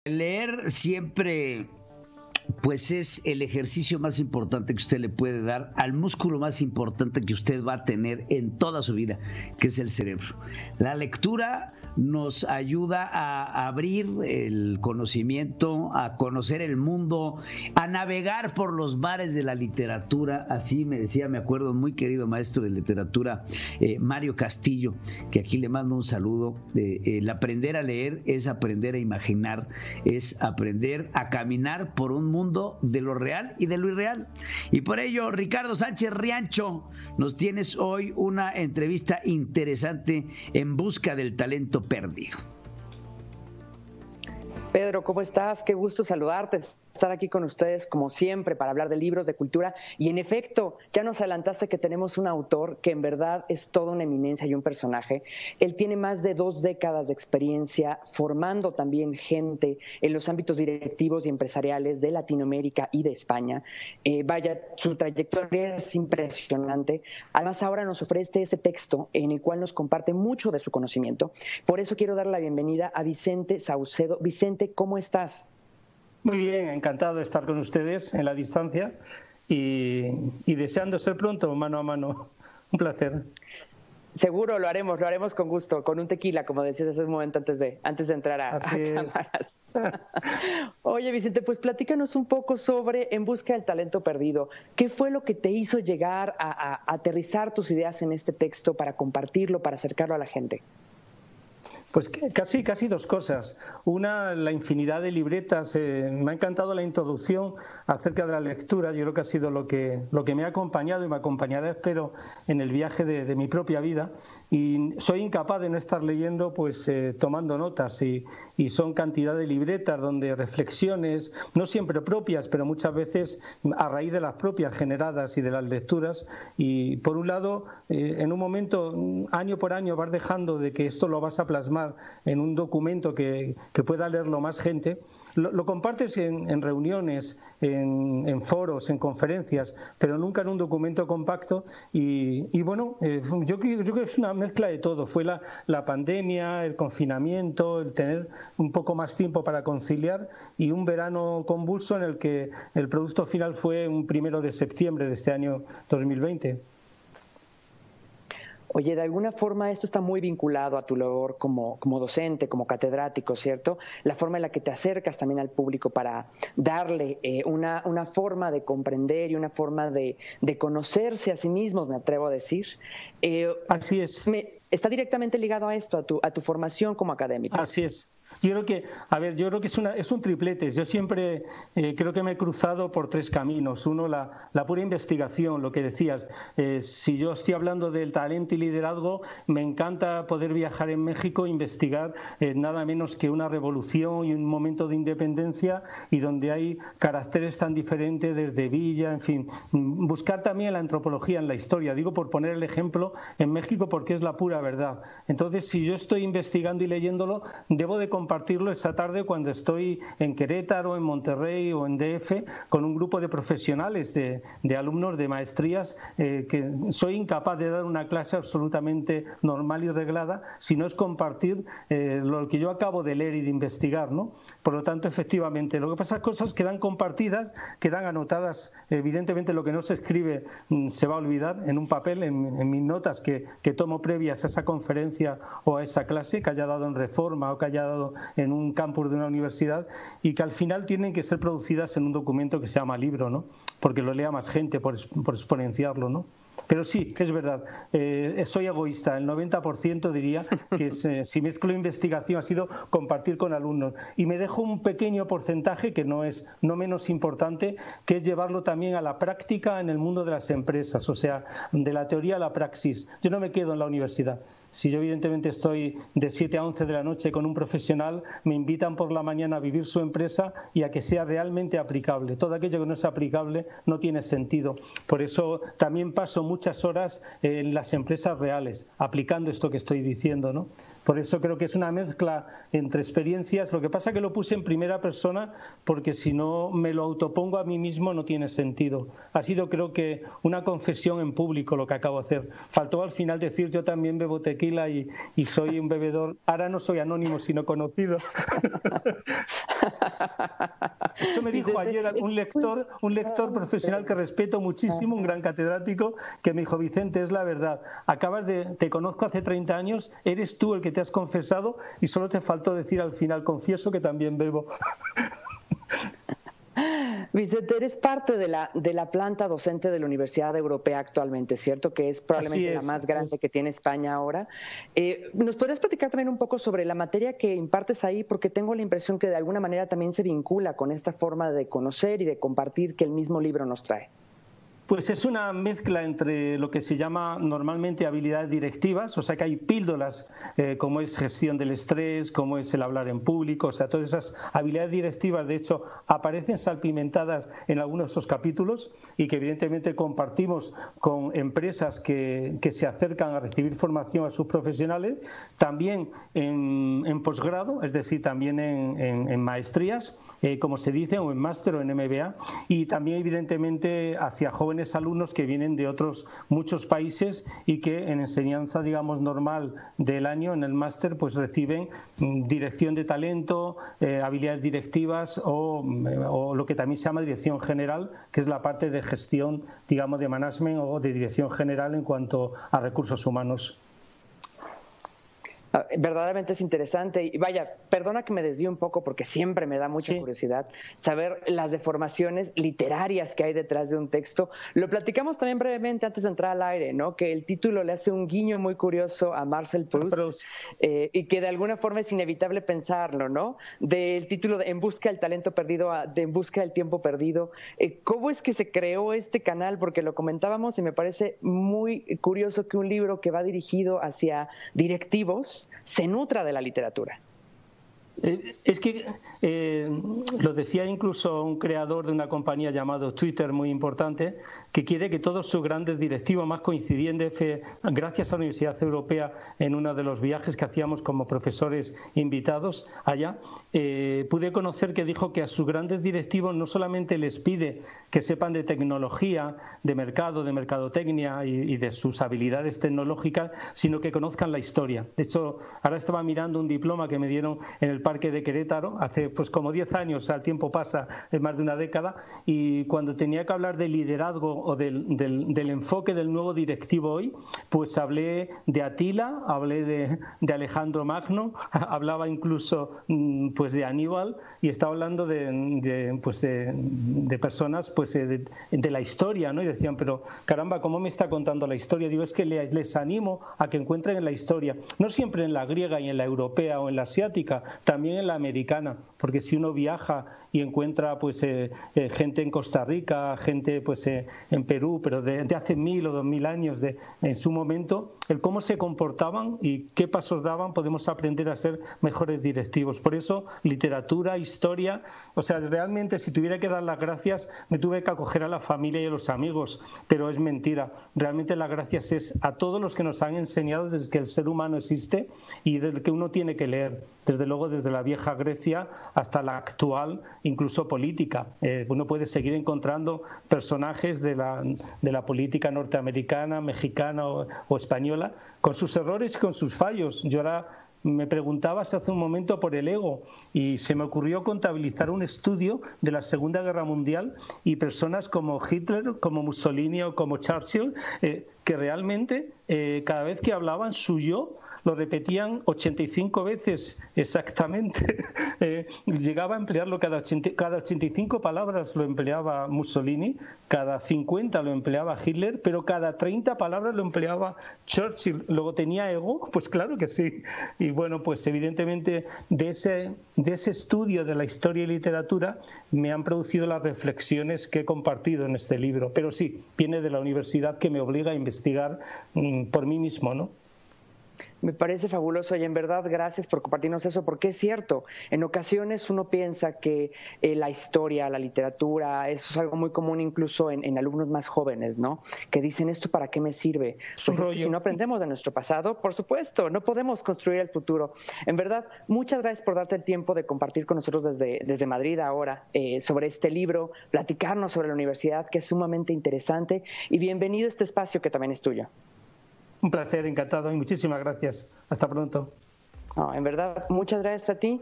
Leer siempre, pues es el ejercicio más importante que usted le puede dar al músculo más importante que usted va a tener en toda su vida, que es el cerebro. La lectura nos ayuda a abrir el conocimiento, a conocer el mundo, a navegar por los mares de la literatura. Así me decía, me acuerdo, un muy querido maestro de literatura, Mario Castillo, que aquí le mando un saludo. El aprender a leer es aprender a imaginar, es aprender a caminar por un mundo de lo real y de lo irreal. Y por ello, Ricardo Sánchez Riancho, nos tienes hoy una entrevista interesante en busca del talento perdido. Pedro, ¿cómo estás? Qué gusto saludarte, estar aquí con ustedes como siempre para hablar de libros, de cultura. Y en efecto, ya nos adelantaste que tenemos un autor que en verdad es toda una eminencia y un personaje. Él tiene más de 2 décadas de experiencia formando también gente en los ámbitos directivos y empresariales de Latinoamérica y de España. Vaya, su trayectoria es impresionante. Además, ahora nos ofrece este texto en el cual nos comparte mucho de su conocimiento. Por eso quiero dar la bienvenida a Vicente Saucedo. Vicente, ¿cómo estás? Muy bien, encantado de estar con ustedes en la distancia y deseando ser pronto mano a mano. Un placer. Seguro lo haremos con gusto, con un tequila, como decías hace un momento antes de entrar a cámaras. Oye, Vicente, pues platícanos un poco sobre En busca del talento perdido. ¿Qué fue lo que te hizo llegar a aterrizar tus ideas en este texto para compartirlo, para acercarlo a la gente? Pues casi 2 cosas. Una, la infinidad de libretas. Me ha encantado la introducción acerca de la lectura. Yo creo que ha sido lo que me ha acompañado y me acompañará, espero, en el viaje de mi propia vida. Y soy incapaz de no estar leyendo, pues tomando notas. Y son cantidad de libretas donde reflexiones, no siempre propias, pero muchas veces a raíz de las propias generadas y de las lecturas. Y por un lado, en un momento, año por año, vas dejando de que esto lo vas a plasmar en un documento que pueda leerlo más gente. Lo compartes en reuniones, en foros, en conferencias, pero nunca en un documento compacto. Y bueno, yo creo que es una mezcla de todo. Fue la pandemia, el confinamiento, el tener un poco más tiempo para conciliar y un verano convulso en el que el producto final fue un 1 de septiembre de este año 2020. Oye, de alguna forma esto está muy vinculado a tu labor como docente, como catedrático, ¿cierto? La forma en la que te acercas también al público para darle una forma de comprender y una forma de conocerse a sí mismos, me atrevo a decir. Así es. Está directamente ligado a esto, a tu formación como académico. Así es. Yo creo que es un triplete. Yo siempre creo que me he cruzado por 3 caminos. Uno, la pura investigación, lo que decías. Si yo estoy hablando del talento y liderazgo, me encanta poder viajar en México e investigar nada menos que una revolución y un momento de independencia y donde hay caracteres tan diferentes desde Villa, en fin. Buscar también la antropología en la historia. Digo por poner el ejemplo en México porque es la pura verdad. Entonces, si yo estoy investigando y leyéndolo, debo de compartirlo esa tarde cuando estoy en Querétaro, en Monterrey o en DF con un grupo de profesionales, de alumnos de maestrías, que soy incapaz de dar una clase absolutamente normal y reglada si no es compartir lo que yo acabo de leer y de investigar, ¿no? Por lo tanto, efectivamente, lo que pasa es cosas quedan compartidas, quedan anotadas. Evidentemente, lo que no se escribe se va a olvidar en un papel, en mis notas que tomo previas a esa conferencia o a esa clase que haya dado en Reforma o que haya dado en un campus de una universidad y que al final tienen que ser producidas en un documento que se llama libro, ¿no? Porque lo lea más gente por exponenciarlo, ¿no? Pero sí, es verdad, soy egoísta, el 90% diría que si mezclo investigación ha sido compartir con alumnos y me dejo un pequeño porcentaje que no menos importante, que es llevarlo también a la práctica en el mundo de las empresas, o sea, de la teoría a la praxis. Yo no me quedo en la universidad. Si yo evidentemente estoy de 7 a 11 de la noche con un profesional, me invitan por la mañana a vivir su empresa y a que sea realmente aplicable. Todo aquello que no es aplicable no tiene sentido. Por eso también paso muchas horas en las empresas reales, aplicando esto que estoy diciendo, ¿no? Por eso creo que es una mezcla entre experiencias. Lo que pasa es que lo puse en primera persona porque si no me lo autopongo a mí mismo no tiene sentido. Ha sido, creo que, una confesión en público lo que acabo de hacer. Faltó al final decir yo también bebo tequila tequila y soy un bebedor. Ahora no soy anónimo, sino conocido. Eso me dijo ayer un lector profesional que respeto muchísimo, un gran catedrático, que me dijo: Vicente, es la verdad, te conozco hace 30 años, eres tú el que te has confesado y solo te faltó decir al final: confieso que también bebo. Vicente, eres parte de la planta docente de la Universidad Europea actualmente, ¿cierto? Que es probablemente la más grande que tiene España ahora. ¿Nos podrías platicar también un poco sobre la materia que impartes ahí? Porque tengo la impresión que de alguna manera también se vincula con esta forma de conocer y de compartir que el mismo libro nos trae. Pues es una mezcla entre lo que se llama normalmente habilidades directivas, o sea que hay píldoras como es gestión del estrés, como es el hablar en público, o sea, todas esas habilidades directivas de hecho aparecen salpimentadas en algunos de esos capítulos y que evidentemente compartimos con empresas que se acercan a recibir formación a sus profesionales, también en posgrado, es decir, también en maestrías, como se dice, o en máster o en MBA, y también evidentemente hacia jóvenes alumnos que vienen de otros muchos países y que en enseñanza, digamos, normal del año, en el máster, pues reciben dirección de talento, habilidades directivas o lo que también se llama dirección general, que es la parte de gestión, digamos, de management o de dirección general en cuanto a recursos humanos. Verdaderamente es interesante y vaya, perdona que me desvíe un poco porque siempre me da mucha curiosidad saber las deformaciones literarias que hay detrás de un texto. Lo platicamos también brevemente antes de entrar al aire, ¿no? Que el título le hace un guiño muy curioso a Marcel Proust y que de alguna forma es inevitable pensarlo, ¿no? Del título de En busca del talento perdido de En busca del tiempo perdido. ¿Cómo es que se creó este canal? Porque lo comentábamos y me parece muy curioso que un libro que va dirigido hacia directivos se nutra de la literatura. Es que lo decía incluso un creador de una compañía llamado Twitter muy importante, que quiere que todos sus grandes directivos, más coincidentes, gracias a la Universidad Europea, en uno de los viajes que hacíamos como profesores invitados allá, pude conocer que dijo que a sus grandes directivos no solamente les pide que sepan de tecnología, de mercado, de mercadotecnia y de sus habilidades tecnológicas, sino que conozcan la historia. De hecho, ahora estaba mirando un diploma que me dieron en el Parque de Querétaro hace pues como 10 años, el tiempo pasa, es más de una década, y cuando tenía que hablar de liderazgo o del enfoque del nuevo directivo hoy, pues hablé de Atila, hablé de Alejandro Magno, hablaba incluso pues de Aníbal, y estaba hablando de personas pues de la historia, ¿no? Y decían, pero caramba, ¿cómo me está contando la historia? Digo, es que les animo a que encuentren en la historia, no siempre en la griega y en la europea o en la asiática, también en la americana, porque si uno viaja y encuentra pues gente en Costa Rica, gente pues en Perú, pero de hace 1000 o 2000 años en su momento, el cómo se comportaban y qué pasos daban, podemos aprender a ser mejores directivos. Por eso, literatura, historia, o sea, realmente si tuviera que dar las gracias, me tuve que acoger a la familia y a los amigos, pero es mentira. Realmente las gracias es a todos los que nos han enseñado desde que el ser humano existe y desde que uno tiene que leer, desde luego desde la vieja Grecia hasta la actual, incluso política. Uno puede seguir encontrando personajes de la política norteamericana, mexicana o española, con sus errores y con sus fallos. Yo ahora me preguntabas hace un momento por el ego y se me ocurrió contabilizar un estudio de la Segunda Guerra Mundial y personas como Hitler, como Mussolini o como Churchill, que realmente cada vez que hablaban su yo lo repetían 85 veces exactamente. Llegaba a emplearlo cada 85 palabras lo empleaba Mussolini, cada 50 lo empleaba Hitler, pero cada 30 palabras lo empleaba Churchill. Luego, ¿tenía ego? Pues claro que sí. Y bueno, pues evidentemente de ese estudio de la historia y literatura me han producido las reflexiones que he compartido en este libro. Pero sí, viene de la universidad que me obliga a investigar por mí mismo, ¿no? Me parece fabuloso y en verdad gracias por compartirnos eso, porque es cierto, en ocasiones uno piensa que la historia, la literatura, eso es algo muy común incluso en alumnos más jóvenes, ¿no? Que dicen, ¿esto para qué me sirve? Pues es que si no aprendemos de nuestro pasado, por supuesto, no podemos construir el futuro. En verdad, muchas gracias por darte el tiempo de compartir con nosotros desde Madrid ahora sobre este libro, platicarnos sobre la universidad, que es sumamente interesante, y bienvenido a este espacio que también es tuyo. Un placer, encantado y muchísimas gracias. Hasta pronto. No, en verdad, muchas gracias a ti.